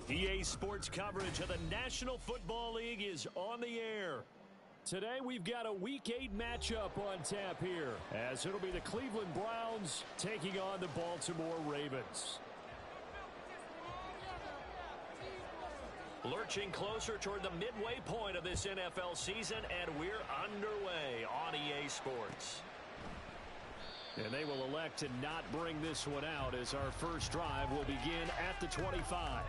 EA Sports coverage of the National Football League is on the air. Today we've got a Week 8 matchup on tap here, as it'll be the Cleveland Browns taking on the Baltimore Ravens. Lurching closer toward the midway point of this NFL season, and we're underway on EA Sports. And they will elect to not bring this one out, as our first drive will begin at the 25.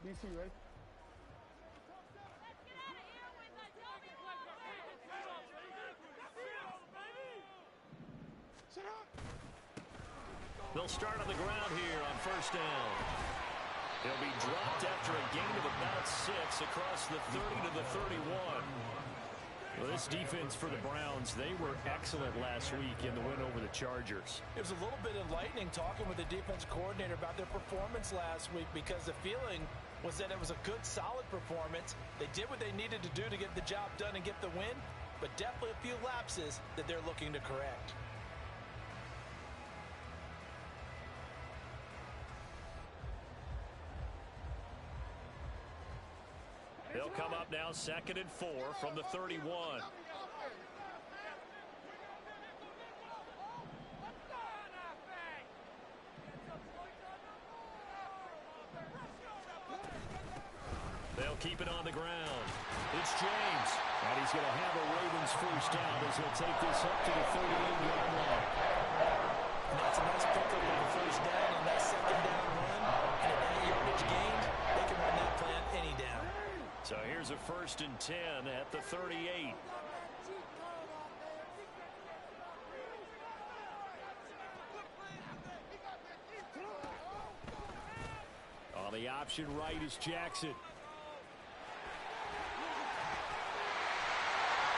DC, right? They'll start on the ground here on first down. He'll be dropped after a gain of about 6 across the 30 to the 31. Well, this defense for the Browns, they were excellent last week in the win over the Chargers. It was a little bit enlightening talking with the defense coordinator about their performance last week, because the feeling was that it was a good, solid performance. They did what they needed to do to get the job done and get the win, but definitely a few lapses that they're looking to correct. They'll come up now 2nd and 4 from the 31. They'll keep it on the ground. It's James. And he's going to have a Ravens first down as he'll take this up to the 38-yard line. And that's a nice pickup of the first down on that second down run. And at that yardage gained, they can run that plan any down. So here's a 1st and 10 at the 38. On the option right is Jackson.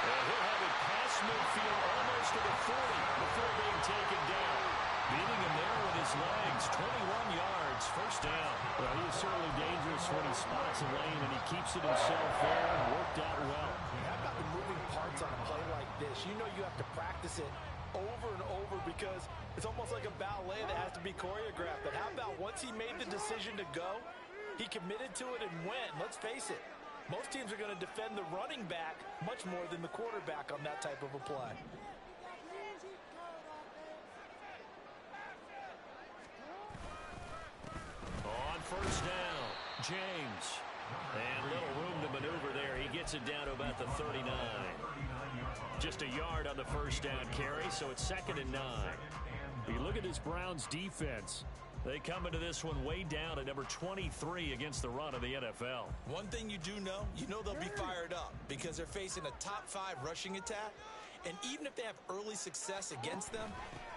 And he'll have it past midfield almost to the 40 before being taken down. Beating him there with his legs, 21 yards, first down. Well, he is certainly dangerous when he spots a lane, and he keeps it himself there and worked out well. How about the moving parts on a play like this? You know you have to practice it over and over, because it's almost like a ballet that has to be choreographed. But how about once he made the decision to go, he committed to it and went. Let's face it, most teams are going to defend the running back much more than the quarterback on that type of a play. On first down, James. And little room to maneuver there. He gets it down to about the 39. Just a yard on the first down carry, so it's 2nd and 9. You look at this Browns defense. They come into this one way down at number 23 against the run of the NFL. One thing you do know, they'll be fired up, because they're facing a top 5 rushing attack. And even if they have early success against them,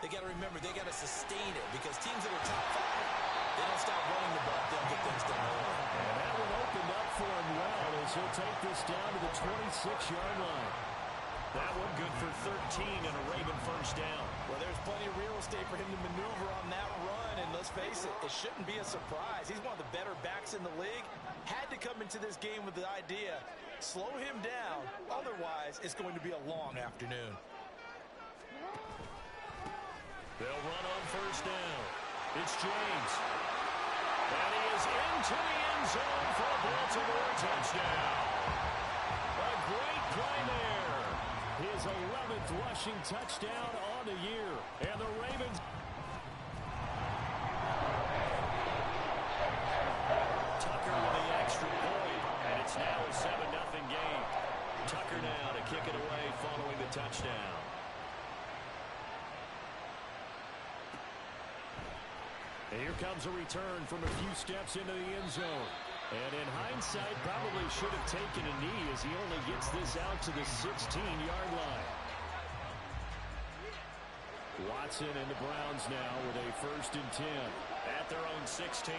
they got to remember they got to sustain it, because teams that are top 5, they don't stop running the ball. They'll get things done. And that one opened up for him well, as he'll take this down to the 26-yard line. That one good for 13 and a Raven first down. Well, there's plenty of real estate for him to maneuver on that run, and let's face it, it shouldn't be a surprise. He's one of the better backs in the league. Had to come into this game with the idea, slow him down, otherwise it's going to be a long afternoon. They'll run on first down. It's James. And he is into the end zone for a Baltimore touchdown. A great play there. His 11th rushing touchdown on the year. And the Ravens. Tucker with the extra point. And it's now a 7-0 game. Tucker now to kick it away following the touchdown. And here comes a return from a few steps into the end zone. And in hindsight, probably should have taken a knee, as he only gets this out to the 16-yard line. Watson and the Browns now with a 1st and 10 at their own 16.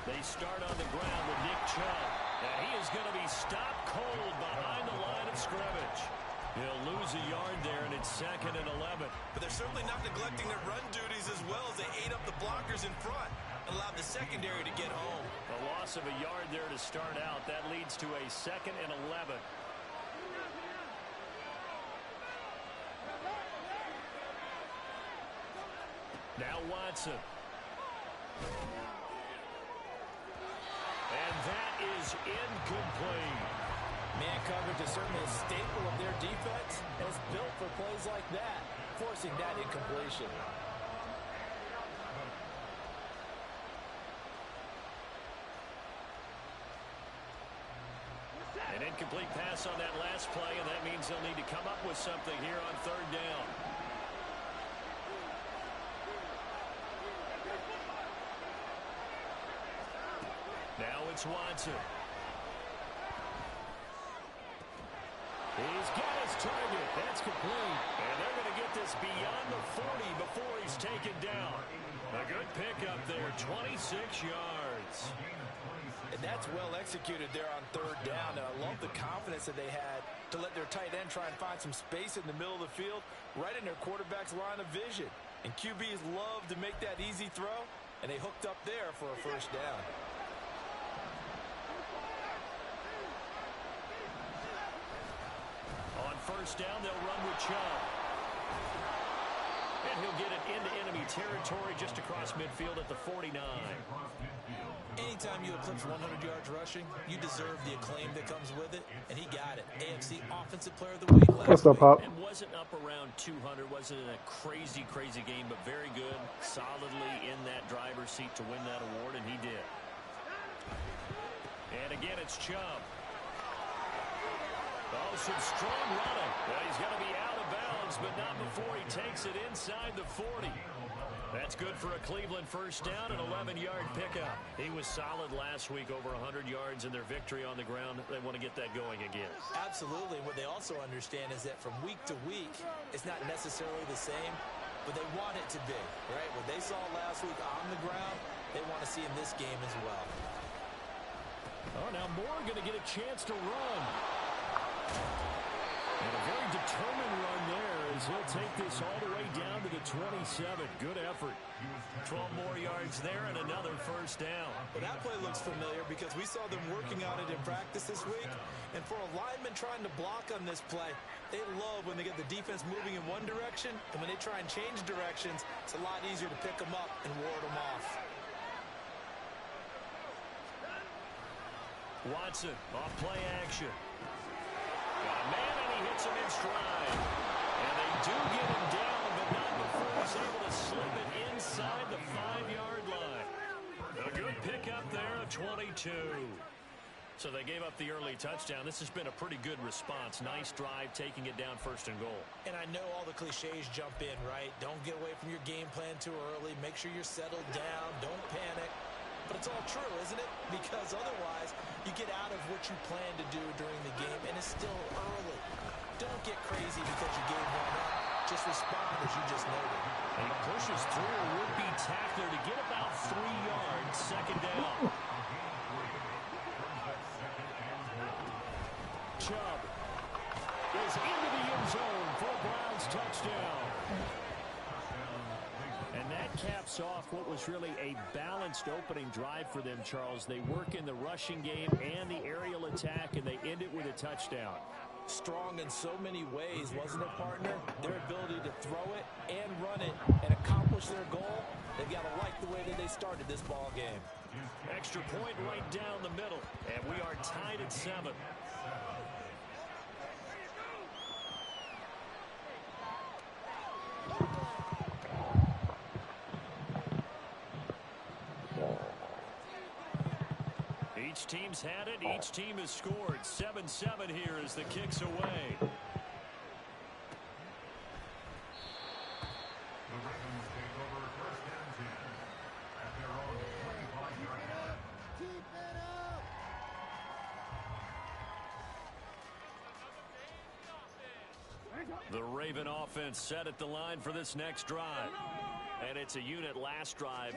They start on the ground with Nick Chubb. And he is going to be stopped cold behind the line of scrimmage. He'll lose a yard there, and it's 2nd and 11. But they're certainly not neglecting their run duties as well, as they ate up the blockers in front. Allowed the secondary loss of a yard there to start out. That leads to a 2nd and 11. Now Watson. And that is incomplete. Man coverage is certainly a staple of their defense, and it's built for plays like that, forcing that incompletion. An incomplete pass on that last play, and that means they'll need to come up with something here on 3rd down. Now it's Watson. He's got his target. That's complete. And they're going to get this beyond the 40 before he's taken down. A good pickup there, 26 yards. And that's well executed there on 3rd down. And I love the confidence that they had to let their tight end try and find some space in the middle of the field, right in their quarterback's line of vision. And QBs love to make that easy throw, and they hooked up there for a 1st down. On 1st down, they'll run with Chubb. And he'll get it into enemy territory just across midfield at the 49. Anytime you eclipse 100 yards rushing, you deserve the acclaim that comes with it, and he got it. AFC Offensive Player of the Week last week. Pop? And wasn't up around 200, wasn't in a crazy game, but very good, solidly in that driver's seat to win that award, and he did. And again, it's Chubb. Oh, some strong running. Well, he's going to be out of bounds, but not before he takes it inside the 40. That's good for a Cleveland 1st down, an 11-yard pickup. He was solid last week, over 100 yards in their victory on the ground. They want to get that going again. Absolutely. What they also understand is that from week to week, it's not necessarily the same, but they want it to be, right? What they saw last week on the ground, they want to see in this game as well. Oh, now Moore going to get a chance to run. And a very determined run there as he'll take this all the way down to the 27. Good effort. 12 more yards there and another 1st down. Well, that play looks familiar because we saw them working on it in practice this week. And for a lineman trying to block on this play, they love when they get the defense moving in one direction. And when they try and change directions, it's a lot easier to pick them up and ward them off. Watson off play action. Got a man, and he hits him in stride. And they do get him down, but not before he's able to slip it inside the 5-yard line. A good pickup there of 22. So they gave up the early touchdown. This has been a pretty good response. Nice drive, taking it down 1st and goal. And I know all the cliches jump in, right? Don't get away from your game plan too early. Make sure you're settled down. Don't panic. But it's all true, isn't it? Because otherwise, you get out of what you plan to do during the game, and it's still early. Don't get crazy because you gave one up. Just respond as you just noted. And he pushes through a would-be tackler to get about 3 yards, 2nd down. Chubb is into the end zone for a Browns touchdown. And that caps off what was really a balanced opening drive for them, Charles. They work in the rushing game and the aerial attack, and they end it with a touchdown. Strong in so many ways, wasn't it, partner? Their ability to throw it and run it and accomplish their goal, they've got to like the way that they started this ball game. Extra point right down the middle, and we are tied at 7. Each team's had it. Each team has scored. 7-7 here as the kick's away. The Raven offense set at the line for this next drive. And it's a unit last drive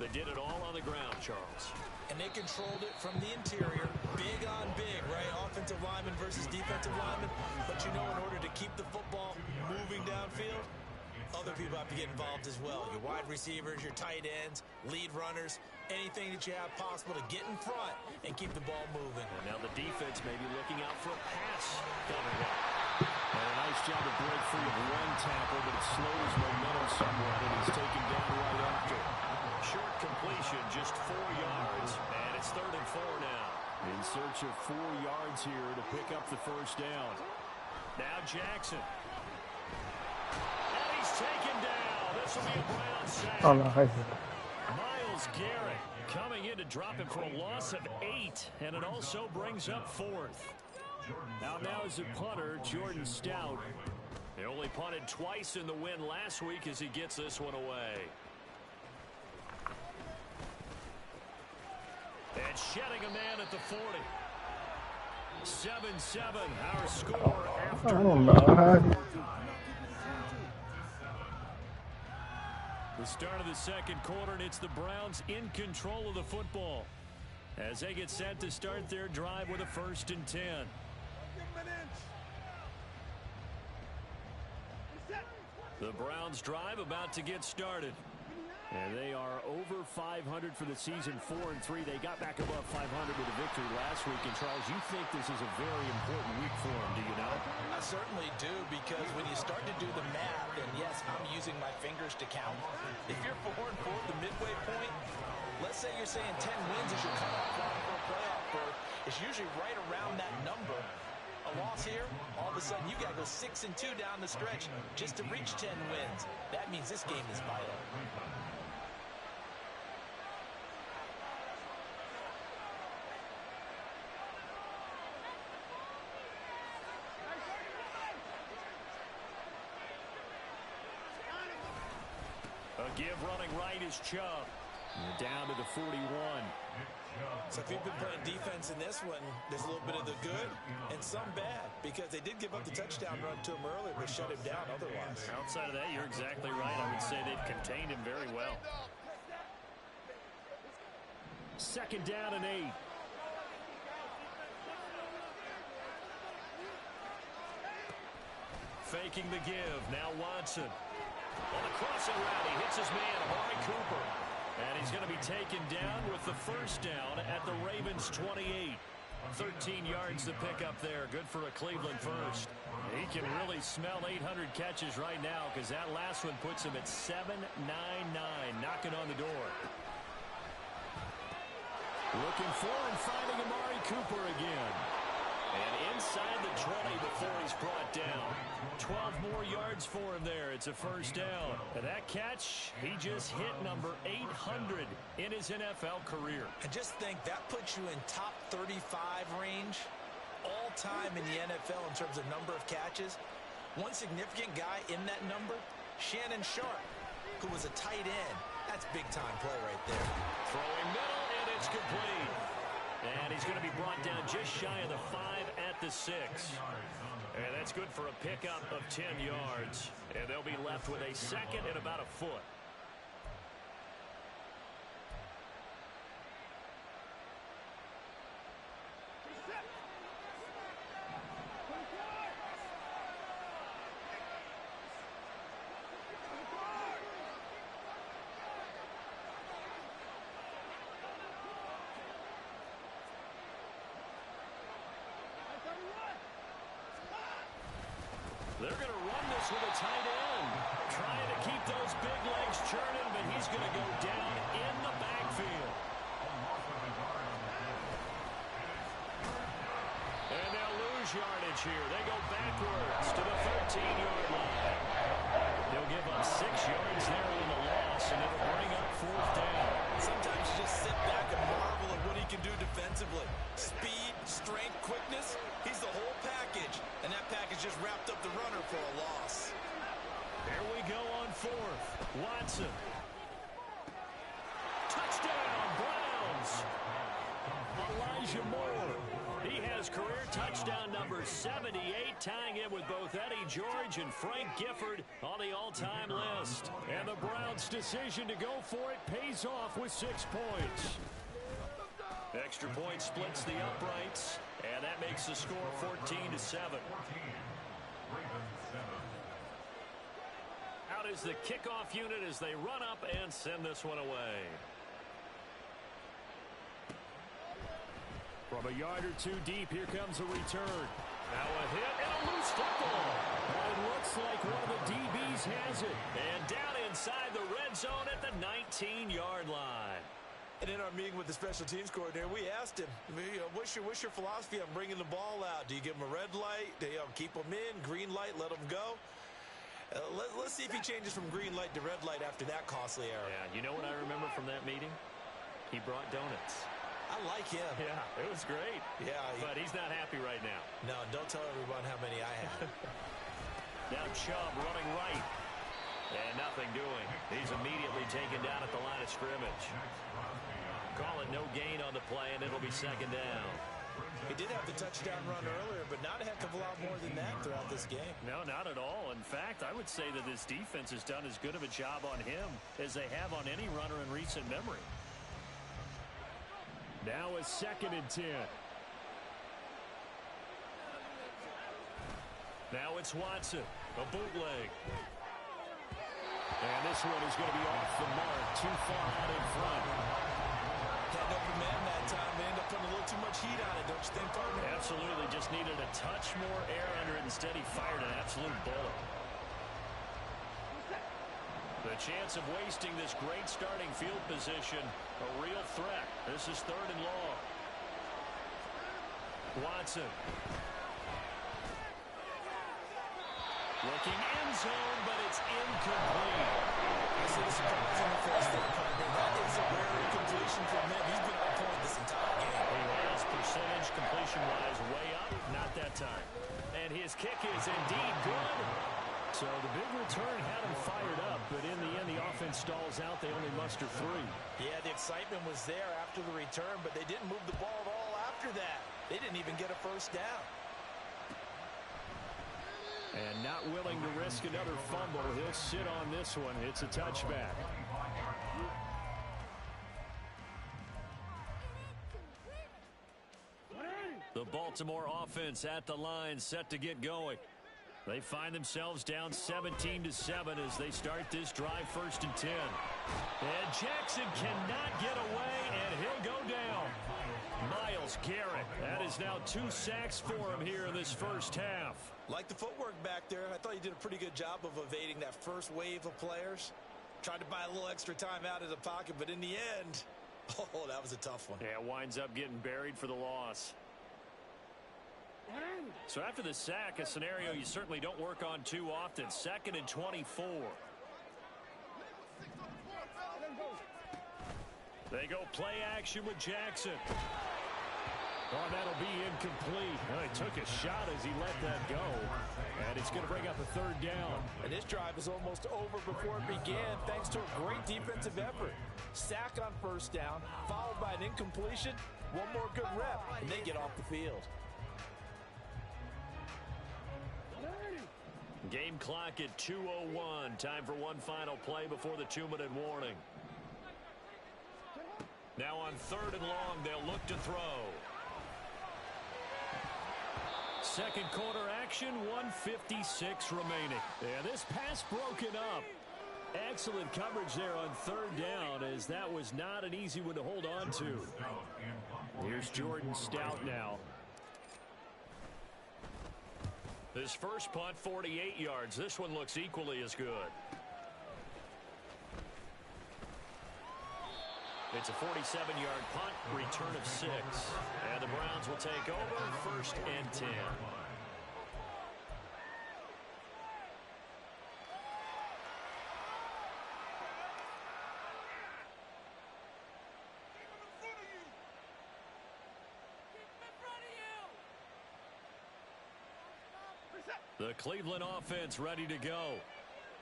that did it all on the ground, Charles. And they controlled it from the interior. Big on big, right? Offensive lineman versus defensive lineman. But you know, in order to keep the football moving downfield, other people have to get involved as well. Your wide receivers, your tight ends, lead runners, anything that you have possible to get in front and keep the ball moving. And now the defense may be looking out for a pass coming up. And a nice job to break free of one tackle, but it slows momentum somewhat, and he's taken down right after. Short completion, just 4 yards, and it's 3rd and 4 now. In search of 4 yards here to pick up the first down. Now Jackson. And he's taken down. This will be a Brown sack. Myles Garrett coming in to drop him for a loss of 8, and it also brings up 4th. Now is the punter, Jordan Stout. He only punted twice in the win last week as he gets this one away. And shedding a man at the 40. 7-7, our score after. I don't know. The start of the second quarter, and it's the Browns in control of the football as they get set to start their drive with a 1st and 10. The Browns drive about to get started. And they are over 500 for the season, 4-3. They got back above 500 with a victory last week. And, Charles, you think this is a very important week for them, do you know? I certainly do, because when you start to do the math, and yes, I'm using my fingers to count. If you're 4-4 at the midway point, let's say you're saying 10 wins is your cutoff line for a playoff berth. It's usually right around that number. A loss here, all of a sudden you got to go 6-2 down the stretch just to reach 10 wins. That means this game is vital. A give running right is Chubb. Down to the 41. So if you've been playing defense in this one, there's a little bit of the good and some bad, because they did give up the touchdown run to him earlier, but shut him down otherwise. Outside of that, you're exactly right. I would say they've contained him very well. 2nd down and 8. Faking the give. Now Watson. On the crossing route, he hits his man, Amari Cooper. And he's going to be taken down with the 1st down at the Ravens 28. 13 yards to pick up there. Good for a Cleveland first. He can really smell 800 catches right now, because that last one puts him at 799, knocking on the door. Looking for and finding Amari Cooper again. And inside the 20 before he's brought down. 12 more yards for him there. It's a 1st down. And that catch, he just hit number 800 in his NFL career. And just think, that puts you in top 35 range all time in the NFL in terms of number of catches. One significant guy in that number, Shannon Sharp, who was a tight end. That's big-time play right there. Throwing middle, and it's complete. And he's going to be brought down just shy of the 5 at the 6. And that's good for a pickup of 10 yards. And they'll be left with a 2nd and about a foot. They're going to run this with a tight end. Trying to keep those big legs churning, but he's going to go down in the backfield. And they'll lose yardage here. They go backwards to the 13-yard line. They'll give up 6 yards there in the loss, and it'll bring up 4th down. Sometimes you just sit back and marvel at what he can do defensively. Speed, strength, quickness, he's the whole package. And that package just wrapped up the runner for a loss. There we go on 4th. Watson. Touchdown, Browns. Elijah Moore. He has career touchdown number 78, tying it with both Eddie George and Frank Gifford on the all-time list. And the Browns' decision to go for it pays off with 6 points. Extra point splits the uprights, and that makes the score 14-7. out is the kickoff unit as they run up and send this one away. From a yard or two deep, here comes a return. Now a hit and a loose football. It looks like one of the DBs has it. And down inside the red zone at the 19-yard line. And in our meeting with the special teams coordinator, we asked him, what's your philosophy on bringing the ball out? Do you give him a red light? Do you keep him in? Green light, let him go? Let's see if he changes from green light to red light after that costly error. Yeah, you know what I remember from that meeting? He brought donuts. I like him. Yeah, it was great. Yeah. But he's not happy right now. No, don't tell everyone how many I have. Now Chubb running right. And nothing doing. He's immediately taken down at the line of scrimmage. Call it no gain on the play, and it'll be second down. He did have the touchdown run earlier, but not a heck of a lot more than that throughout this game. No, not at all. In fact, I would say that this defense has done as good of a job on him as they have on any runner in recent memory. Now a 2nd and 10. Now it's Watson, a bootleg. And this one is going to be off the mark, too far out in front. Had no command that time. They end up putting a little too much heat on it, don't you think, partner? Absolutely. Just needed a touch more air under it. Instead, he fired an absolute bullet. The chance of wasting this great starting field position, a real threat. This is 3rd and long. Watson. Looking end zone, but it's incomplete. I see the surprise on the face there, partner. That is a rare incompletion from him. He's been on point this entire game. He has percentage completion-wise way up, not that time. And his kick is indeed good. So the big return had him fired up, but in the end, the offense stalls out. They only muster 3. Yeah, the excitement was there after the return, but they didn't move the ball at all after that. They didn't even get a first down. And not willing to risk another fumble. He'll sit on this one. It's a touchback. The Baltimore offense at the line, set to get going. They find themselves down 17-7 as they start this drive, 1st and 10. And Jackson cannot get away, and he'll go down. Myles Garrett, that is now 2 sacks for him here in this first half. Like the footwork back there, I thought he did a pretty good job of evading that first wave of players. Tried to buy a little extra time out of the pocket, but in the end, oh, that was a tough one. Yeah, winds up getting buried for the loss. So after the sack, a scenario you certainly don't work on too often. 2nd and 24. They go play action with Jackson. Oh, that'll be incomplete. Well, he took a shot as he let that go. And it's going to bring up a 3rd down. And this drive is almost over before it began thanks to a great defensive effort. Sack on 1st down, followed by an incompletion. One more good rep, and they get off the field. Game clock at 2:01. Time for one final play before the 2-minute warning. Now on 3rd and long, they'll look to throw. 2nd quarter action, 1:56 remaining. Yeah, this pass broken up. Excellent coverage there on 3rd down, as that was not an easy one to hold on to. Here's Jordan Stout now. His first punt, 48 yards. This one looks equally as good. It's a 47-yard punt, return of 6. And the Browns will take over, 1st and 10. The Cleveland offense ready to go.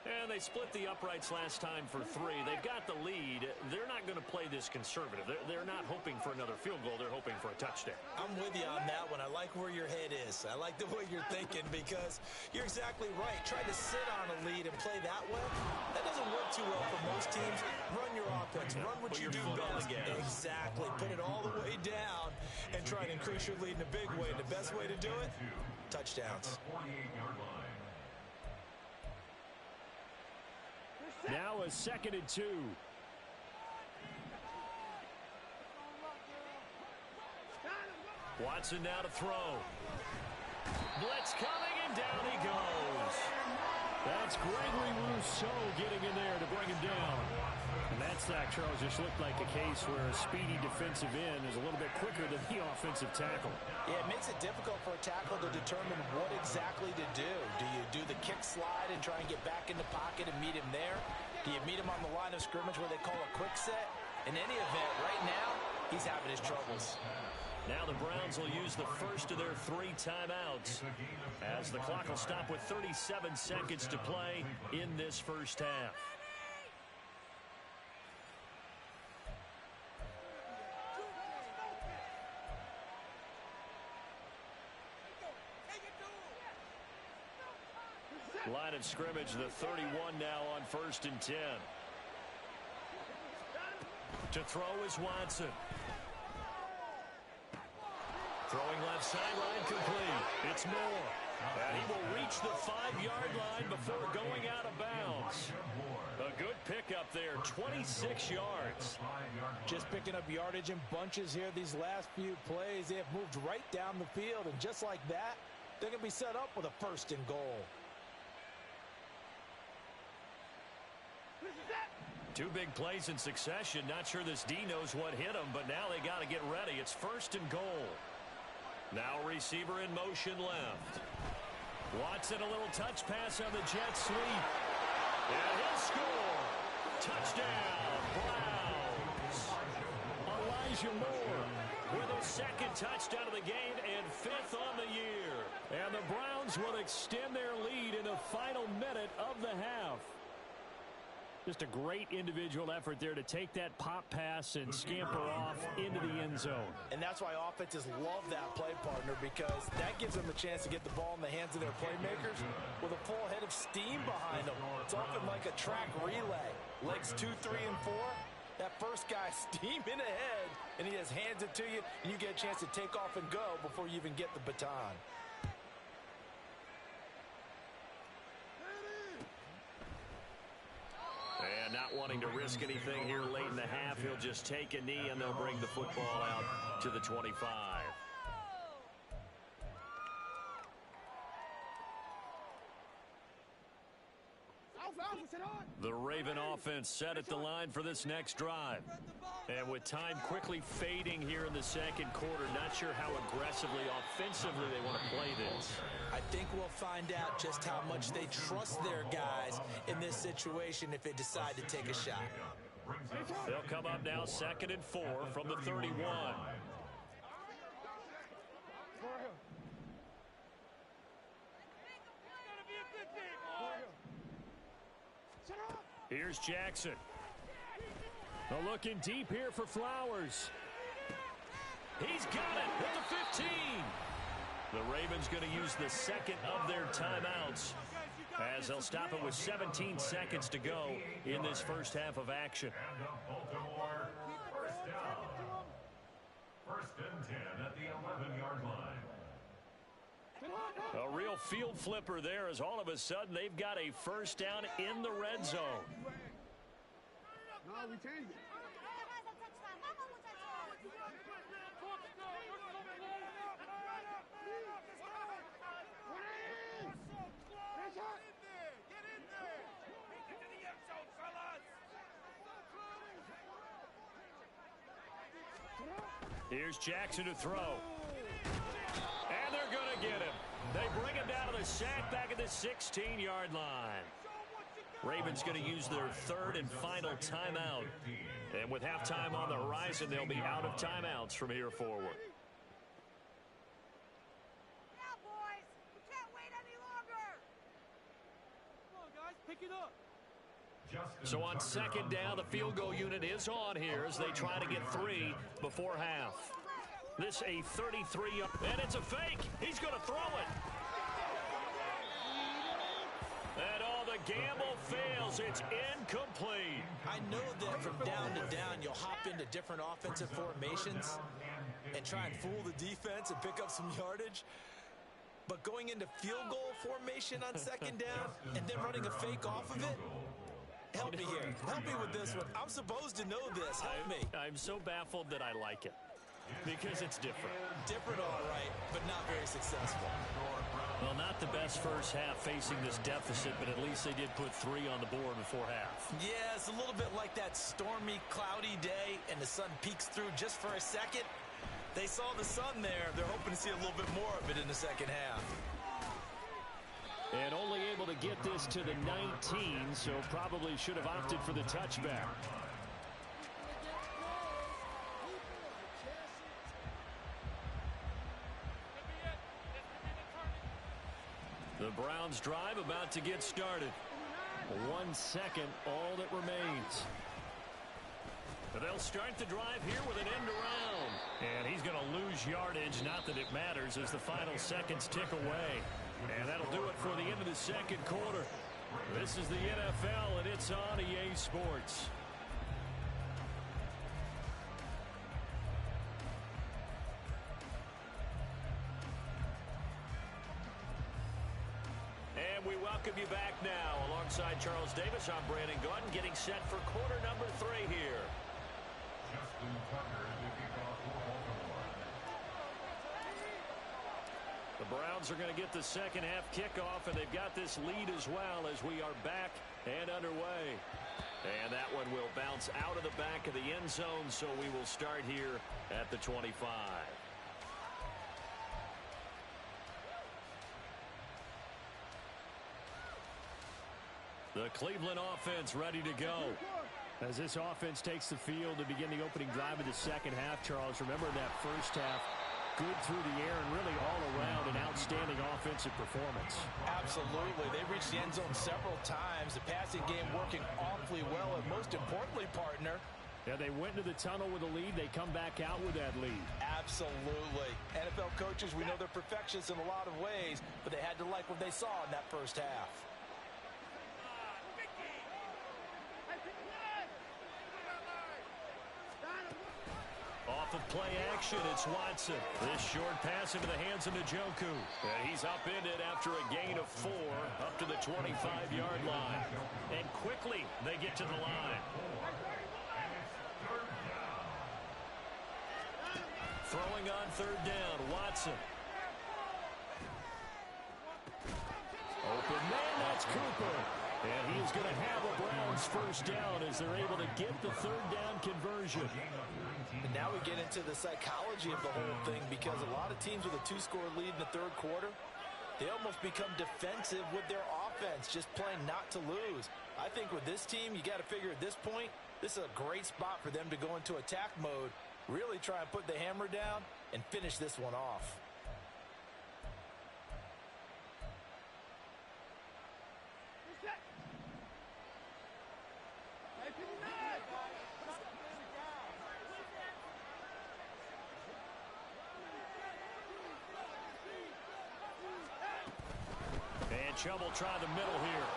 And they split the uprights last time for 3. They've got the lead. They're not going to play this conservative. They're not hoping for another field goal. They're hoping for a touchdown. I'm with you on that one. I like where your head is. I like the way you're thinking because you're exactly right. Try to sit on a lead and play that way. That doesn't work too well for most teams. Run your offense. Run what you do best. Exactly. Put it all the way down and try to increase your lead in a big way. The best way to do it, touchdowns. Now a 2nd and 2. Watson now to throw. Blitz coming, and down he goes. That's Gregory Rousseau getting in there to bring him down. And that sack, Charles, just looked like a case where a speedy defensive end is a little bit quicker than the offensive tackle. Yeah, it makes it difficult for a tackle to determine what exactly to do. Do you do the kick slide and try and get back in the pocket and meet him there? Do you meet him on the line of scrimmage where they call a quick set? In any event, right now, he's having his troubles. Now the Browns will use the first of their 3 timeouts as the clock will stop with 37 seconds to play in this first half. Line of scrimmage, the 31 now on 1st and 10. To throw is Watson. Throwing left sideline complete. It's Moore. And he will reach the 5-yard line before going out of bounds. A good pickup there, 26 yards. Just picking up yardage in bunches here these last few plays. They have moved right down the field, and just like that, they're going to be set up with a 1st and goal. 2 big plays in succession. Not sure this D knows what hit him, but now they got to get ready. It's 1st and goal. Now receiver in motion left. Watson, a little touch pass on the jet sweep. And he'll score. Touchdown, Browns. Elijah Moore with his 2nd touchdown of the game and 5th on the year. And the Browns will extend their lead in the final minute of the half. Just a great individual effort there to take that pop pass and scamper off into the end zone. And that's why offenses love that play, partner, because that gives them a chance to get the ball in the hands of their playmakers with a full head of steam behind them. It's often like a track relay. Legs 2, 3, and 4. That first guy steaming ahead, and he just hands it to you, and you get a chance to take off and go before you even get the baton. And not wanting to risk anything here late in the half, he'll just take a knee, and they'll bring the football out to the 25. The Raven offense set at the line for this next drive. And with time quickly fading here in the 2nd quarter, not sure how aggressively, offensively they want to play this. I think we'll find out just how much they trust their guys in this situation if they decide to take a shot. They'll come up now 2nd and 4 from the 31. Here's Jackson. Looking deep here for Flowers. He's got it at the 15. The Ravens going to use the 2nd of their timeouts as they'll stop it with 17 seconds to go in this first half of action. First down. 1st and 10 at the 11-yard line. A real field flipper there as all of a sudden they've got a 1st down in the red zone. No, we changed it. Here's Jackson to throw. And they're going to get him. They bring him down to the sack back at the 16-yard line. Ravens going to use their 3rd and final timeout. And with halftime on the horizon, they'll be out of timeouts from here forward. Now, boys, we can't wait any longer. Come on, guys, pick it up. So on 2nd down, the field goal unit is on here as they try to get 3 before half. This a 33, and it's a fake. He's going to throw it. And all the gamble fails. It's incomplete. I know that from down to down, you'll hop into different offensive formations and try and fool the defense and pick up some yardage. But going into field goal formation on 2nd down and then running a fake off of it, Help me here. Help me with this one. I'm supposed to know this. Help me. I'm so baffled that I like it because it's different. Different, all right, but not very successful. Well, not the best first half facing this deficit, but at least they did put 3 on the board before half. Yeah, it's a little bit like that stormy, cloudy day, and the sun peeks through just for a second. They saw the sun there. They're hoping to see a little bit more of it in the second half. And only able to get this to the 19, so probably should have opted for the touchback. The Browns drive about to get started. 1 second, all that remains. They'll start the drive here with an end around. And he's going to lose yardage, not that it matters, as the final seconds tick away. And that'll do it for the end of the second quarter. This is the NFL, and it's on EA Sports. And we welcome you back now. Alongside Charles Davis, I'm Brandon Gaudin, getting set for quarter number 3 here. Justin Tucker is the kickoff for Baltimore. The Browns are going to get the second half kickoff, and they've got this lead as well as we are back and underway. And that one will bounce out of the back of the end zone, so we will start here at the 25. The Cleveland offense ready to go. As this offense takes the field to begin the opening drive of the second half, Charles, remember that first half, good through the air and really all around an outstanding offensive performance. Absolutely. They reached the end zone several times. The passing game working awfully well, and most importantly, partner, yeah, they went to the tunnel with a lead. They come back out with that lead. absolutely. NFL coaches, we know they're perfectionists in a lot of ways, but they had to like what they saw in that first half. Off of play action, it's Watson. This short pass into the hands of Njoku. And he's upended after a gain of 4 up to the 25-yard line. And quickly, they get to the line. Throwing on third down, Watson. Open man, that's Cooper. And he is going to have a Browns first down as they're able to get the third down conversion. And now we get into the psychology of the whole thing, because a lot of teams with a 2-score lead in the third quarter, they almost become defensive with their offense, just playing not to lose. I think with this team, you got to figure at this point, this is a great spot for them to go into attack mode, really try and put the hammer down and finish this one off. And Chubb will try the middle here.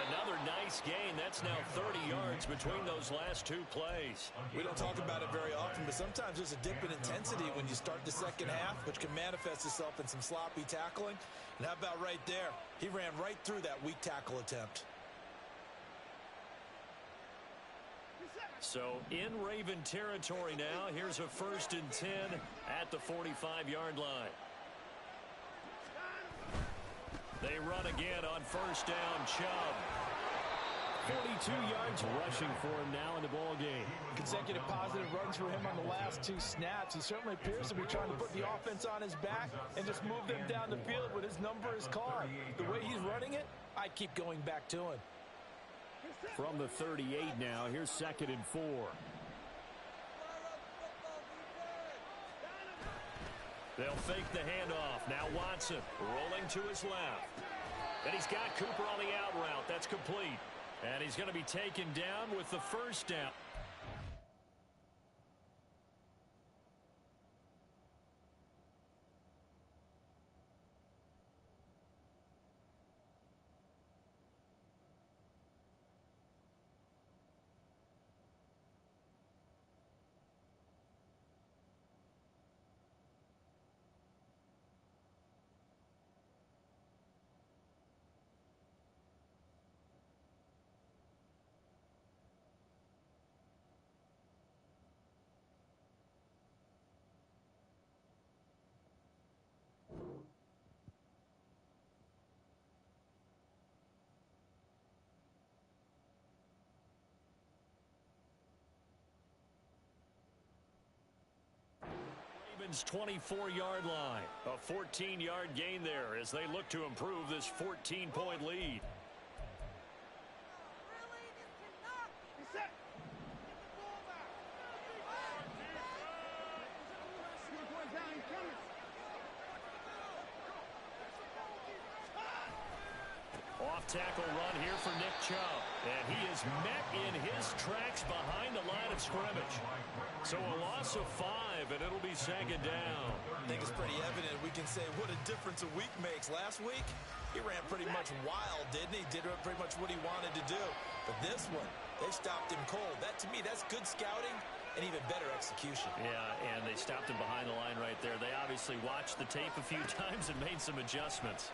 Another nice gain. That's now 30 yards between those last 2 plays. We don't talk about it very often, but sometimes there's a dip in intensity when you start the second half, which can manifest itself in some sloppy tackling. And how about right there? He ran right through that weak tackle attempt. So in Raven territory now. Here's a 1st and 10 at the 45-yard line. They run again on first down. Chubb. 42 yards rushing for him now in the ball game. Consecutive positive runs for him on the last 2 snaps. He certainly appears to be trying to put the offense on his back and just move them down the field when his number is called. The way he's running it, I keep going back to him. From the 38 now, here's 2nd and 4. They'll fake the handoff. Now Watson rolling to his left. And he's got Cooper on the out route. That's complete. And he's going to be taken down with the first down. Browns' 24-yard line. A 14-yard gain there as they look to improve this 14-point lead. Off-tackle run here for Nick Chubb. And he is met in his tracks behind the line of scrimmage. So a loss of 5, and it'll be second down. I think it's pretty evident. We can say what a difference a week makes. Last week, he ran pretty much wild, didn't he? Did pretty much what he wanted to do. But this one, they stopped him cold. That, to me, that's good scouting and even better execution. Yeah, and they stopped him behind the line right there. They obviously watched the tape a few times and made some adjustments.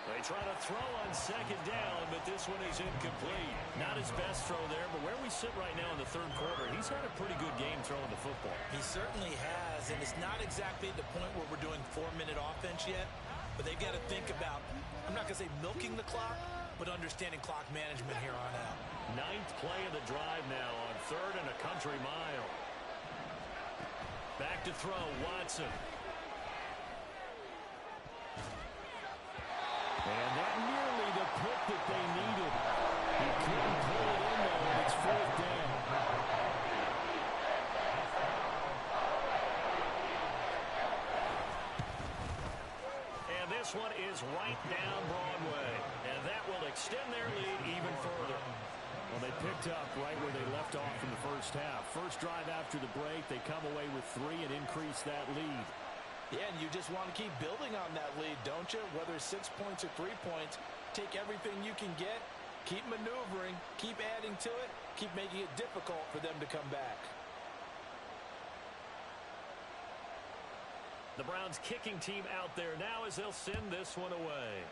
They try to throw on second down, but this one is incomplete. Not his best throw there, but where we sit right now in the third quarter, he's had a pretty good game throwing the football. He certainly has, and it's not exactly at the point where we're doing 4-minute offense yet, but they've got to think about, I'm not going to say milking the clock, but understanding clock management here on out. 9th play of the drive now on 3rd and a country mile. Back to throw, Watson. And that nearly the pick that they needed. He couldn't pull it in there, and it's 4th down. And this one is right down Broadway. And that will extend their lead even further. Well, they picked up right where they left off in the first half. First drive after the break, they come away with 3 and increase that lead. Yeah, and you just want to keep building on that lead, don't you? Whether it's 6 points or 3 points, take everything you can get, keep maneuvering, keep adding to it, keep making it difficult for them to come back. The Browns kicking team out there now as they'll send this one away.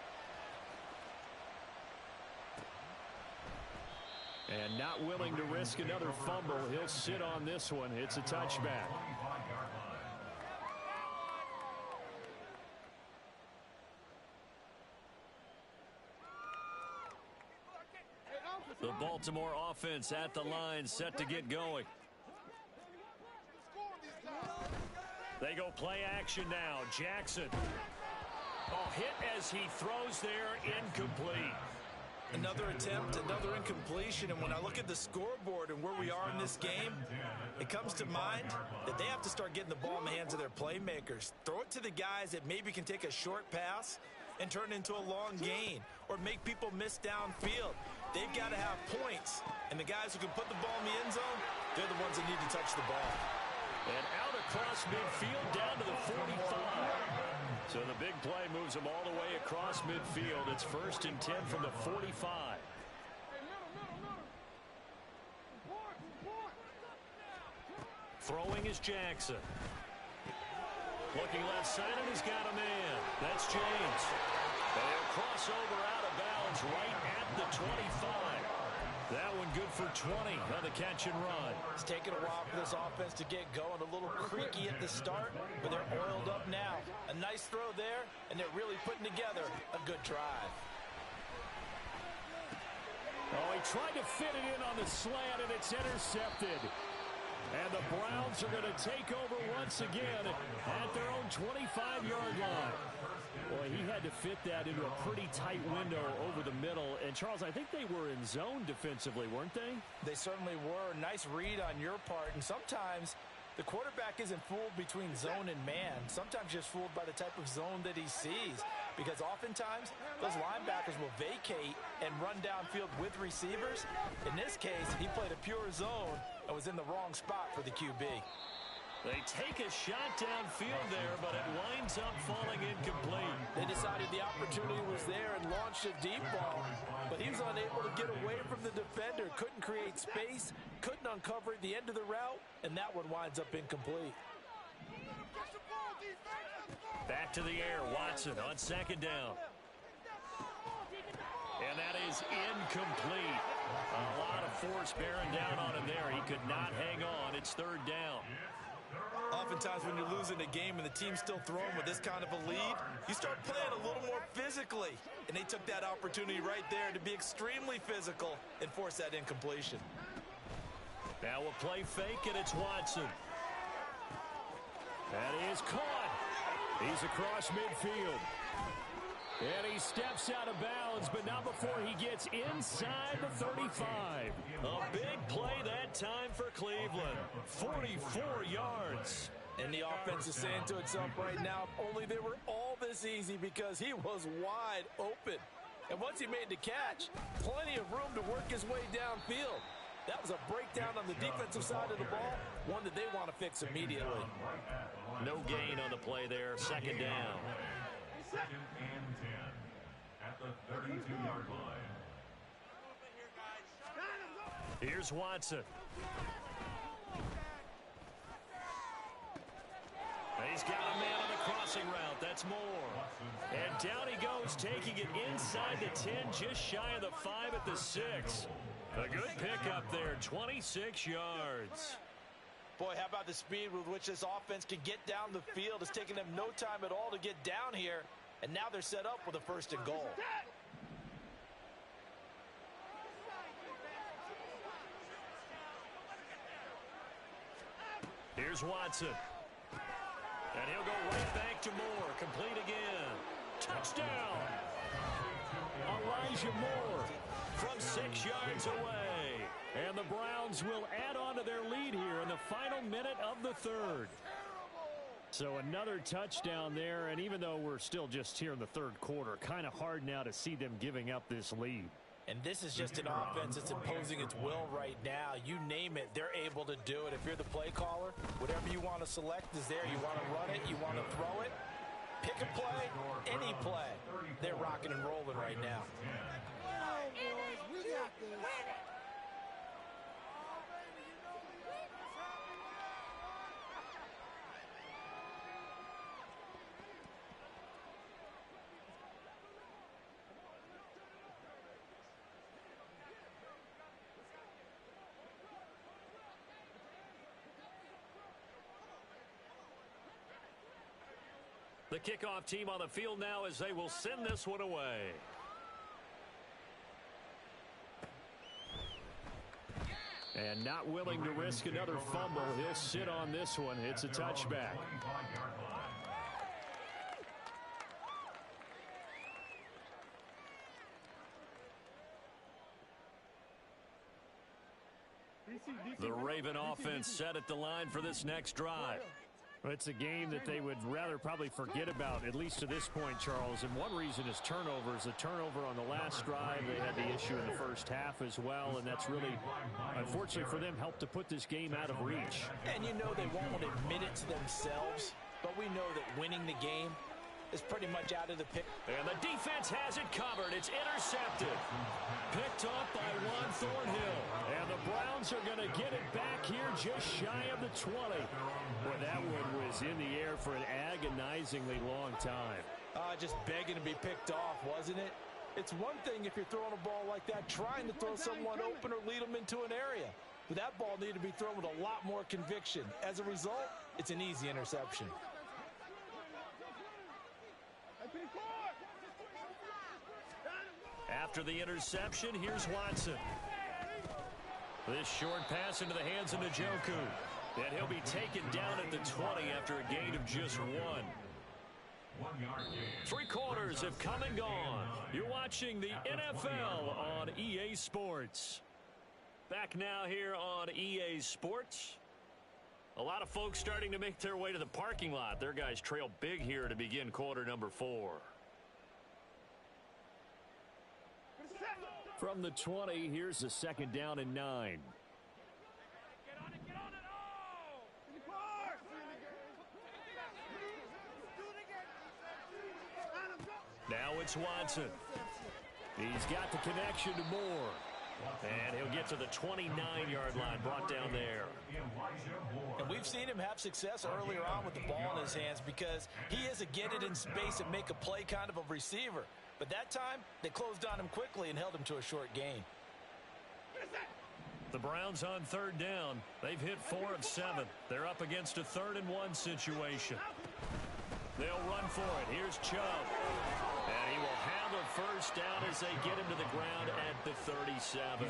And not willing to risk another fumble, he'll sit on this one. It's a touchback. The Baltimore offense at the line, set to get going. They go play action now. Jackson. Oh, hit as he throws there, incomplete. Another attempt, another incompletion, and when I look at the scoreboard and where we are in this game, it comes to mind that they have to start getting the ball in the hands of their playmakers. Throw it to the guys that maybe can take a short pass and turn it into a long gain or make people miss downfield. They've got to have points, and the guys who can put the ball in the end zone, they're the ones that need to touch the ball. And out across midfield down to the 45. So the big play moves them all the way across midfield. It's 1st and 10 from the 45. Throwing is Jackson. Looking left side, and he's got a man. That's James. They'll cross over out of bounds right at the 25. That one good for 20 on the catch and run. It's taken a while for this offense to get going. A little creaky at the start, but they're oiled up now. A nice throw there, and they're really putting together a good drive. Oh, he tried to fit it in on the slant, and it's intercepted. And the Browns are going to take over once again at their own 25-yard line. Boy, he had to fit that into a pretty tight window over the middle. And, Charles, I think they were in zone defensively, weren't they? They certainly were. Nice read on your part. And sometimes the quarterback isn't fooled between zone and man. Sometimes just fooled by the type of zone that he sees. Because oftentimes, those linebackers will vacate and run downfield with receivers. In this case, he played a pure zone and was in the wrong spot for the QB. They take a shot downfield there, but it winds up falling incomplete. They decided the opportunity was there and launched a deep ball, but he was unable to get away from the defender, couldn't create space, couldn't uncover the end of the route, and that one winds up incomplete. Back to the air, Watson on second down. And that is incomplete. A lot of force bearing down on him there. He could not hang on. It's 3rd down. Oftentimes when you're losing a game and the team's still throwing with this kind of a lead, you start playing a little more physically. And they took that opportunity right there to be extremely physical and force that incompletion. Now a play fake, and it's Watson. That is caught. He's across midfield. And he steps out of bounds, but not before he gets inside the 35. A big play that time for Cleveland. 44 yards. And the offense is saying to itself right now, if only they were all this easy, because he was wide open. And once he made the catch, plenty of room to work his way downfield. That was a breakdown on the defensive side of the ball, one that they want to fix immediately. No gain on the play there, second down. Second and 10 at the 32-yard line. Here's Watson. He's got a man on the crossing route. That's Moore. And down he goes, taking it inside the 10, just shy of the 5 at the 6. A good pickup there, 26 yards. Boy, how about the speed with which this offense can get down the field? It's taken them no time at all to get down here, and now they're set up with a first and goal. Here's Watson. And he'll go right back to Moore. Complete again. Touchdown. Elijah Moore from 6 yards away. And the Browns will add on to their lead here in the final minute of the third. So another touchdown there, and even though we're still just here in the third quarter, kind of hard now to see them giving up this lead. And this is just an offense that's imposing its will right now. You name it, they're able to do it. If you're the play caller, whatever you want to select is there. You want to run it, you want to throw it, pick a play, any play. They're rocking and rolling right now. The kickoff team on the field now as they will send this one away. And not willing to risk another fumble. He'll sit on this one. It's a touchback. The Raven offense set at the line for this next drive. It's a game that they would rather probably forget about, at least to this point, Charles. And one reason is turnovers. The turnover on the last drive, they had the issue in the first half as well. And that's really, unfortunately for them, helped to put this game out of reach. And you know they won't admit it to themselves, but we know that winning the game is pretty much out of the pick. And the defense has it covered. It's intercepted. Picked off by Juan Thornhill. And the Browns are going to get it back here just shy of the 20. Boy, that one was in the air for an agonizingly long time. Just begging to be picked off, wasn't it? It's one thing if you're throwing a ball like that, trying to throw someone open or lead them into an area. But that ball needed to be thrown with a lot more conviction. As a result, it's an easy interception. After the interception, here's Watson. This short pass into the hands of Njoku. And he'll be taken down at the 20 after a gain of just 1. 1 yard gain. 3 quarters have come and gone. You're watching the NFL on EA Sports. Back now here on EA Sports. A lot of folks starting to make their way to the parking lot. Their guys trail big here to begin quarter number 4. From the 20, here's a second down and 9. Now it's Watson. He's got the connection to Moore. And he'll get to the 29-yard line, brought down there. And we've seen him have success earlier on with the ball in his hands because he is a get it in space and make a play kind of a receiver. But that time, they closed on him quickly and held him to a short gain. The Browns on third down. They've hit 4 of 7. They're up against a 3rd and 1 situation. They'll run for it. Here's Chubb. And he will have a first down as they get him to the ground at the 37.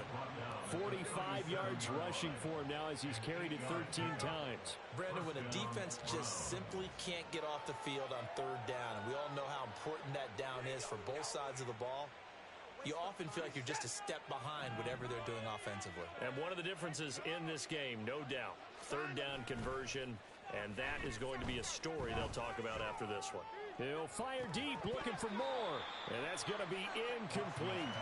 45 yards rushing for him now as he's carried it 13 times. Brandon, when a defense just simply can't get off the field on third down, and we all know how important that down is for both sides of the ball, you often feel like you're just a step behind whatever they're doing offensively. And one of the differences in this game, no doubt, third down conversion, and that is going to be a story they'll talk about after this one. He'll fire deep, looking for more, and that's going to be incomplete.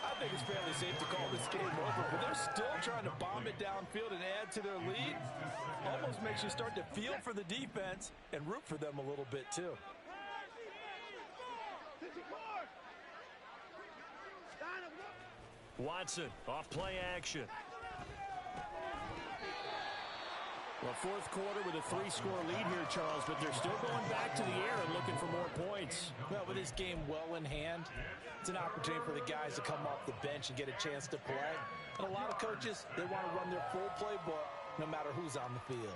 I think it's fairly safe to call this game over, but they're still trying to bomb it downfield and add to their lead. Almost makes you start to feel for the defense and root for them a little bit, too. Watson, off play action. Well, fourth quarter with a 3-score lead here, Charles, but they're still going back to the air and looking for more points. Well, with this game well in hand, it's an opportunity for the guys to come off the bench and get a chance to play. And a lot of coaches, they want to run their full playbook no matter who's on the field.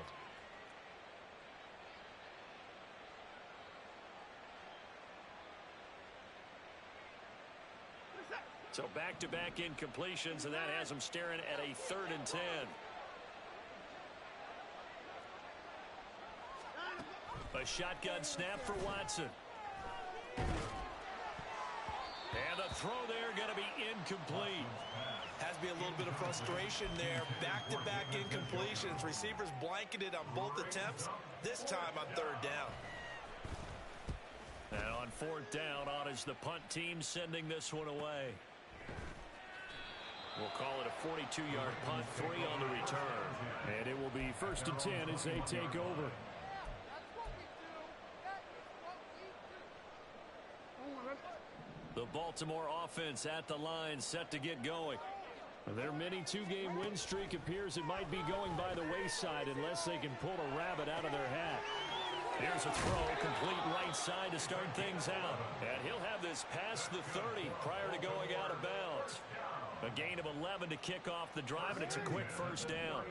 So back-to-back incompletions, and that has them staring at a 3rd and 10. A shotgun snap for Watson. And the throw there going to be incomplete. Has to be a little bit of frustration there. Back-to-back incompletions. Receivers blanketed on both attempts, this time on 3rd down. And on 4th down, on is the punt team sending this one away. We'll call it a 42-yard punt, 3 on the return. And it will be 1st and 10 as they take over. The Baltimore offense at the line, set to get going. Their mini 2-game win streak appears it might be going by the wayside unless they can pull a rabbit out of their hat. Here's a throw, complete right side to start things out. And he'll have this past the 30 prior to going out of bounds. A gain of 11 to kick off the drive, and it's a quick first down.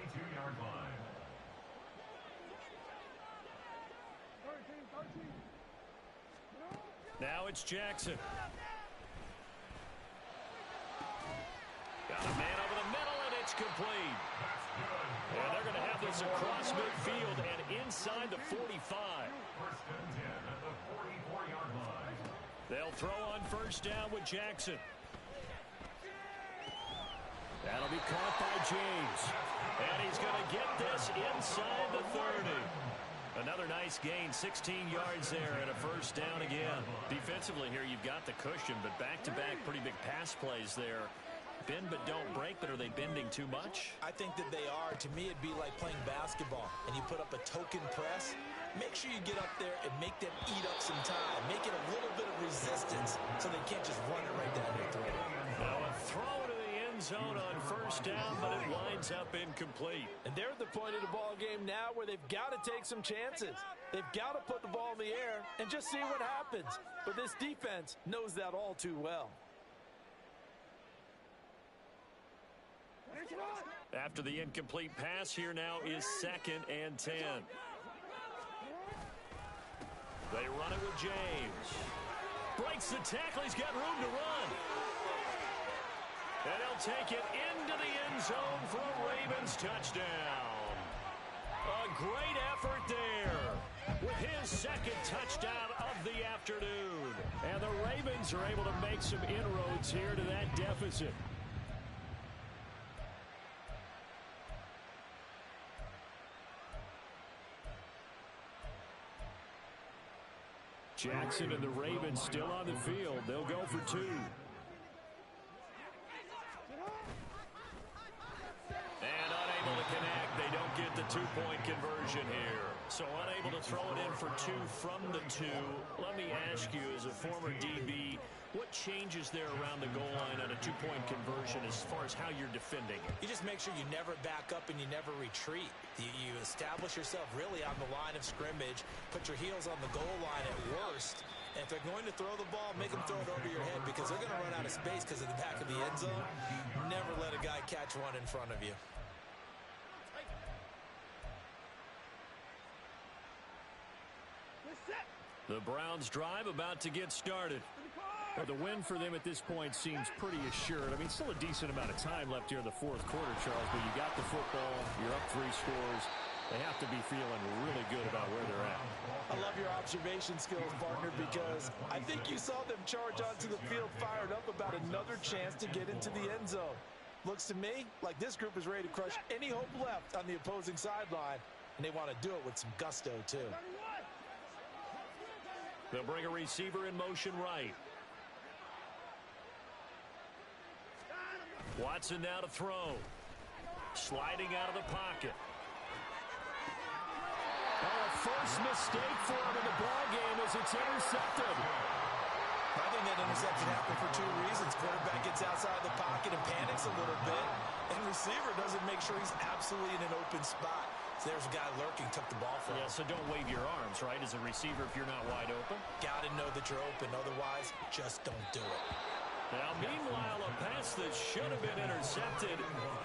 Now it's Jackson. Got a man over the middle, and it's complete. And they're going to have this across midfield and inside the 45. They'll throw on first down with Jackson. That'll be caught by James. And he's going to get this inside the 30. Another nice gain, 16 yards there and a first down again. Defensively here, you've got the cushion, but back-to-back pretty big pass plays there. Bend but don't break, but are they bending too much? I think that they are. To me, it'd be like playing basketball, and you put up a token press. Make sure you get up there and make them eat up some time. Make it a little bit of resistance so they can't just run it right down your throat. Now a throw to the end zone on first down, but it winds up incomplete. And they're at the point of the ball game now where they've got to take some chances. They've got to put the ball in the air and just see what happens. But this defense knows that all too well. After the incomplete pass, here now is 2nd and 10. They run it with James. Breaks the tackle. He's got room to run. And he'll take it into the end zone for a Ravens touchdown. A great effort there with his 2nd touchdown of the afternoon. And the Ravens are able to make some inroads here to that deficit. Jackson and the Ravens still on the field. They'll go for 2. And unable to connect. They don't get the 2-point conversion here. So unable to throw it in for 2 from the 2. Let me ask you, as a former DB, what changes there around the goal line on a 2-point conversion as far as how you're defending it? You just make sure you never back up and you never retreat. You establish yourself really on the line of scrimmage, put your heels on the goal line at worst, and if they're going to throw the ball, make them throw it over your head because they're going to run out of space because of the back of the end zone. Never let a guy catch one in front of you. The Browns drive about to get started. Well, the win for them at this point seems pretty assured. I mean, still a decent amount of time left here in the fourth quarter, Charles, but you got the football, you're up 3 scores. They have to be feeling really good about where they're at. I love your observation skills, partner, because I think you saw them charge onto the field fired up about another chance to get into the end zone. Looks to me like this group is ready to crush any hope left on the opposing sideline, and they want to do it with some gusto, too. They'll bring a receiver in motion right. Watson now to throw. Sliding out of the pocket. First mistake for him in the ball game as it's intercepted. I think that interception happened for 2 reasons. Quarterback gets outside the pocket and panics a little bit, and receiver doesn't make sure he's absolutely in an open spot. So there's a guy lurking, took the ball from him. Yeah, so don't wave your arms, right, as a receiver if you're not wide open. Got to know that you're open. Otherwise, just don't do it. Now, meanwhile, a pass that should have been intercepted,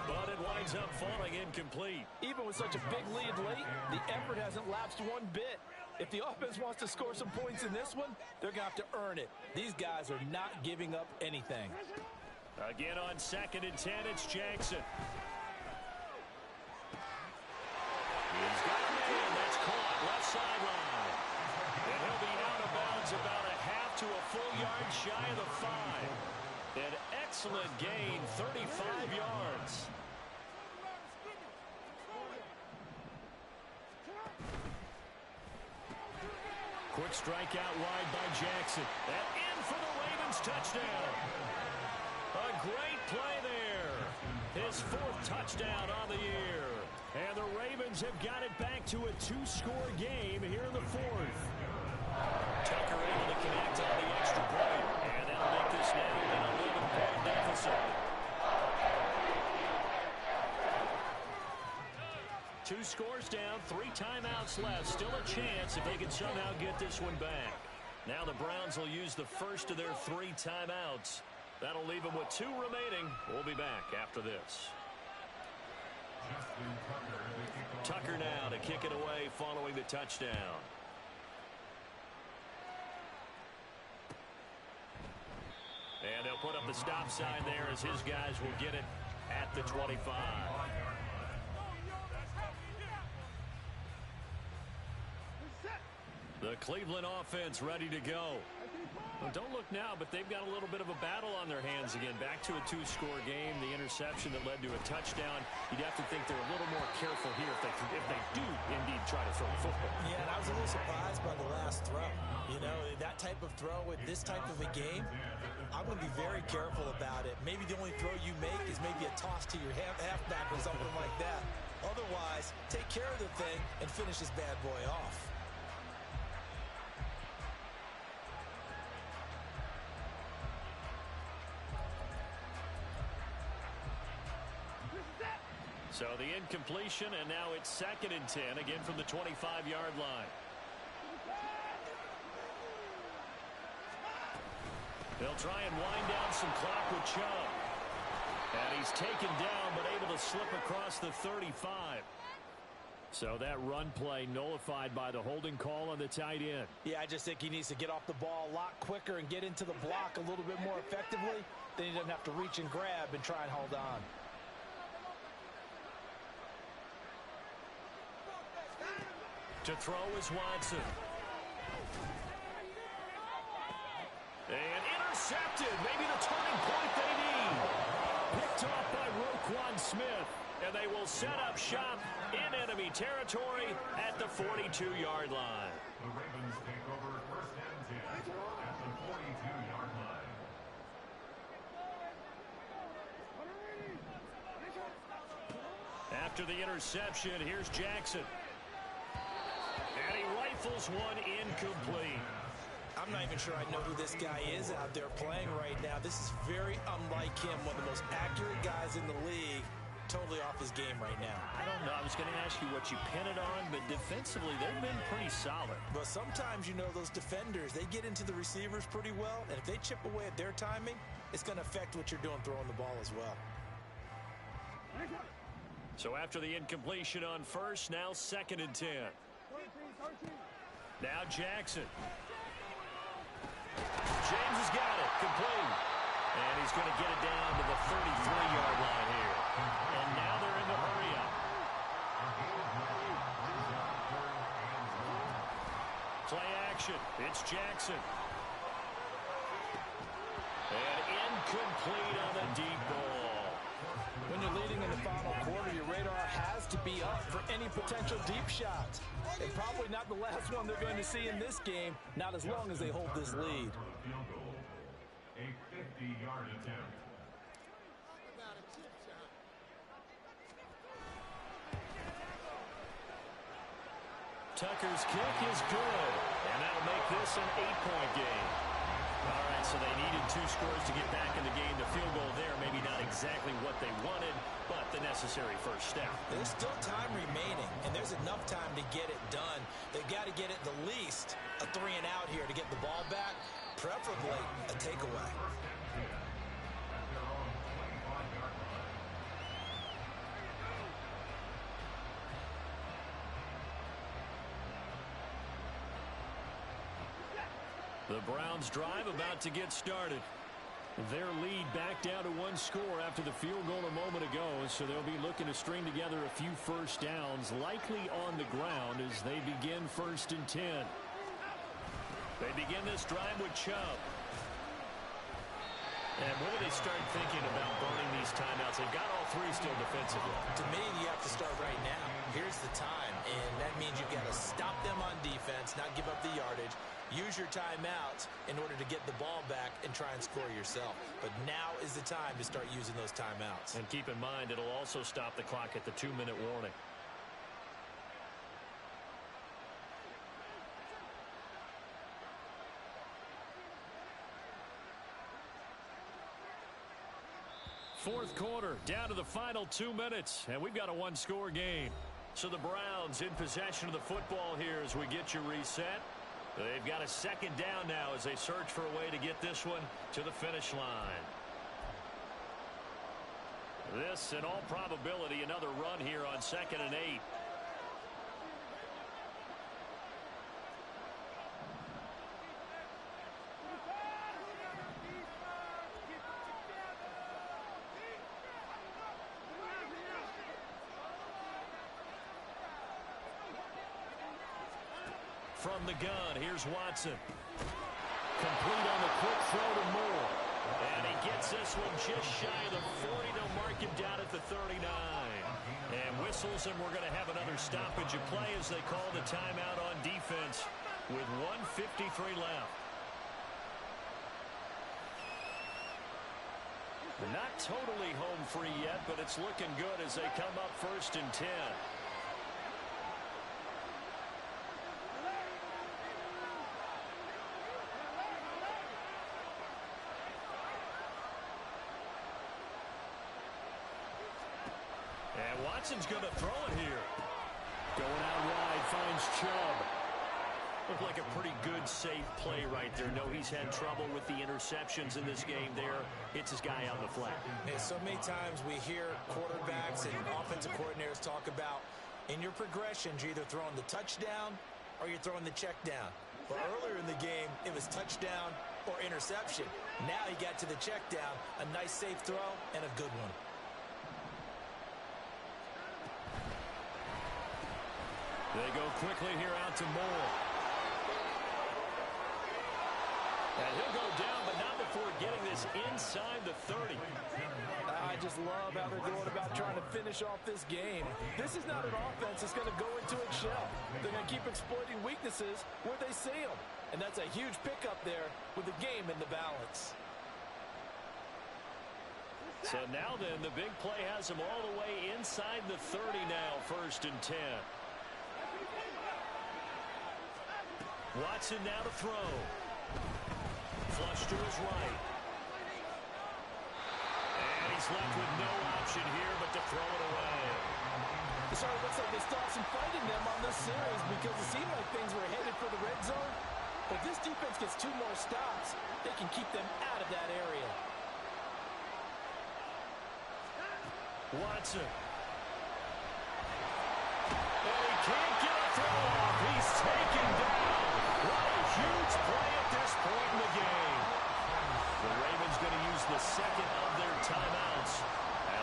but it winds up falling incomplete. Even with such a big lead late, the effort hasn't lapsed one bit. If the offense wants to score some points in this one, they're going to have to earn it. These guys are not giving up anything. Again on 2nd and 10, it's Jackson. He's got a man. That's caught left sideline. And he'll be out of bounds about a half to a full yard shy of the 5. An excellent gain, 35 yards. Quick strike out wide by Jackson. And in for the Ravens touchdown. A great play there. His 4th touchdown on the year. And the Ravens have got it back to a 2-score game here in the 4th. Tucker able to connect on the extra point. And that'll make this now an 11-point deficit. 2 scores down, 3 timeouts left. Still a chance if they can somehow get this one back. Now the Browns will use the first of their 3 timeouts. That'll leave them with 2 remaining. We'll be back after this. Tucker now to kick it away following the touchdown. And they'll put up the stop sign there as his guys will get it at the 25. The Cleveland offense ready to go. Well, don't look now, but they've got a little bit of a battle on their hands again. Back to a 2-score game. The interception that led to a touchdown. You'd have to think they're a little more careful here if they do indeed try to throw the football. Yeah, and I was a little surprised by the last throw. You know, that type of throw with this type of a game, I'm going to be very careful about it. Maybe the only throw you make is maybe a toss to your halfback or something like that. Otherwise, take care of the thing and finish this bad boy off. So the incompletion, and now it's 2nd and 10, again from the 25-yard line. They'll try and wind down some clock with Chubb. And he's taken down, but able to slip across the 35. So that run play nullified by the holding call on the tight end. Yeah, I just think he needs to get off the ball a lot quicker and get into the block a little bit more effectively. Then he doesn't have to reach and grab and try and hold on. To throw is Watson. And intercepted. Maybe the turning point they need. Picked off by Roquan Smith. And they will set up shop in enemy territory at the 42-yard line. The Ravens take over 1st and 10 at the 42-yard line. After the interception, here's Jackson. And he rifles one incomplete. I'm not even sure I know who this guy is out there playing right now. This is very unlike him, one of the most accurate guys in the league. Totally off his game right now. I don't know. I was going to ask you what you pin it on, but defensively, they've been pretty solid. But sometimes, you know, those defenders, they get into the receivers pretty well, and if they chip away at their timing, it's going to affect what you're doing throwing the ball as well. So after the incompletion on first, now 2nd and 10. Now Jackson. James has got it. Complete. And he's going to get it down to the 33-yard line here. And now they're in the hurry up. Play action. It's Jackson. And incomplete on the deep ball. When you're leading in the final quarter, your radar has to be up for any potential deep shots. And probably not the last one they're going to see in this game, not as long as they hold this lead. Field goal. A 50-yard attempt. Tucker's kick is good. And that'll make this an 8-point game. All right, so they needed 2 scores to get back in the game. The field goal there, maybe not exactly what they wanted, but the necessary first step. There's still time remaining, and there's enough time to get it done. They've got to get it the least a 3-and-out here to get the ball back, preferably a takeaway. The Browns drive about to get started. Their lead back down to 1 score after the field goal a moment ago, so they'll be looking to string together a few first downs, likely on the ground as they begin 1st and 10. They begin this drive with Chubb. And when do they start thinking about burning these timeouts? They've got all 3 still defensively. To me, you have to start right now. Here's the time, and that means you've got to stop them on defense, not give up the yardage. Use your timeouts in order to get the ball back and try and score yourself. But now is the time to start using those timeouts. And keep in mind, it'll also stop the clock at the 2-minute warning. Fourth quarter, down to the final 2 minutes, and we've got a 1-score game. So the Browns in possession of the football here as we get you reset. They've got a 2nd down now as they search for a way to get this one to the finish line. This, in all probability, another run here on 2nd and 8. From the gun, here's Watson. Complete on the quick throw to Moore. And he gets this one just shy of the 40. They'll mark him down at the 39. And whistles, and we're going to have another stoppage of play as they call the timeout on defense with 1:53 left. Not totally home free yet, but it's looking good as they come up 1st and 10. Watson's going to throw it here. Going out wide, finds Chubb. Looked like a pretty good, safe play right there. No, he's had trouble with the interceptions in this game there. Hits his guy out in the flat. Yeah, so many times we hear quarterbacks and offensive coordinators talk about in your progressions, you're either throwing the touchdown or you're throwing the check down. But earlier in the game, it was touchdown or interception. Now he got to the check down, a nice safe throw, and a good one. They go quickly here out to Moore. And he'll go down, but not before getting this inside the 30. I just love how they're going about trying to finish off this game. This is not an offense that's going to go into its shell. They're going to keep exploiting weaknesses where they see them. And that's a huge pickup there with the game in the balance. So now then, the big play has them all the way inside the 30 now, 1st and 10. Watson now to throw. Flush to his right. And he's left with no option here but to throw it away. It sort of looks like they stopped some fighting them on this series because it seemed like things were headed for the red zone. But this defense gets 2 more stops. They can keep them out of that area. Watson. And he can't get a throw off. He's taken down. What a huge play at this point in the game. the second of their timeouts,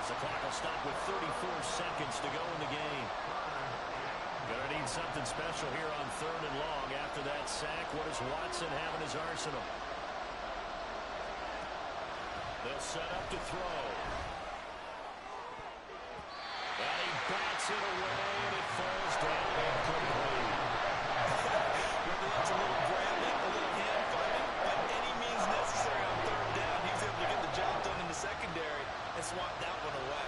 as the clock will stop with 34 seconds to go in the game. Gonna need something special here on 3rd and long after that sack. What does Watson have in his arsenal? They'll set up to throw. And he bats it away, and it falls down incomplete. Whether that's a little grabbing, a little hand fighting, by any means necessary on 3rd down, he was able to get the job done in the secondary and swat that one away.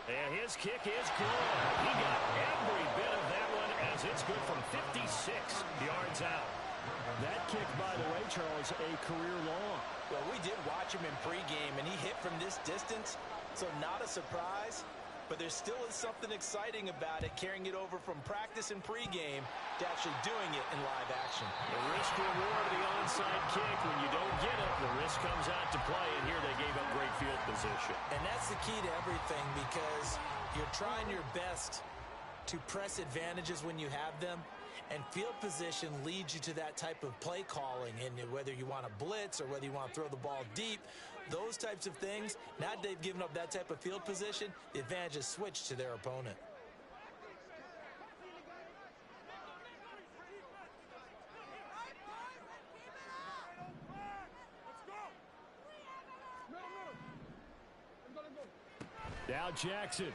And his kick is good. He got every bit of that one as it's good from 56 yards out. That kick, by the way, Charles, a career long. Well, we did watch him in pregame, and he hit from this distance, so not a surprise. But there still is something exciting about it, carrying it over from practice and pregame to actually doing it in live action. The risk reward of the onside kick. When you don't get it, the risk comes out to play, and here they gave up great field position. And that's the key to everything, because you're trying your best to press advantages when you have them, and field position leads you to that type of play calling. And whether you want to blitz or whether you want to throw the ball deep, those types of things, now that they've given up that type of field position, the advantage is switched to their opponent. Now Jackson.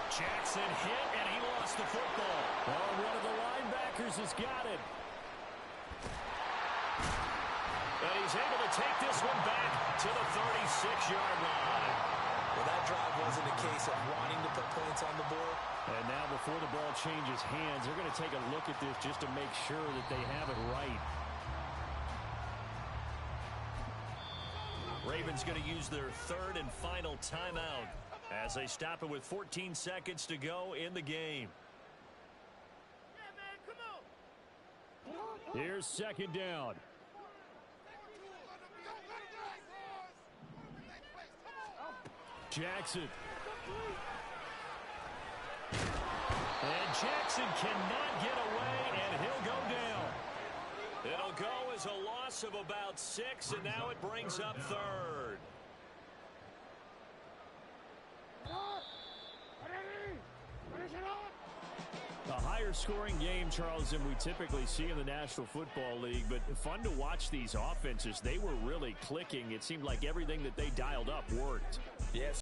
Jackson hit, and he lost the football. Oh, one of the linebackers has got it. And he's able to take this one back to the 36-yard line. Well, that drive wasn't a case of wanting to put points on the board. And now before the ball changes hands, they're going to take a look at this just to make sure that they have it right. Ravens going to use their 3rd and final timeout as they stop it with 14 seconds to go in the game. Here's 2nd down. Jackson. And Jackson cannot get away, and he'll go down. It'll go as a loss of about 6, and now it brings up 3rd. A higher scoring game, Charles, than we typically see in the National Football League, but fun to watch these offenses. They were really clicking. It seemed like everything that they dialed up worked. Yes.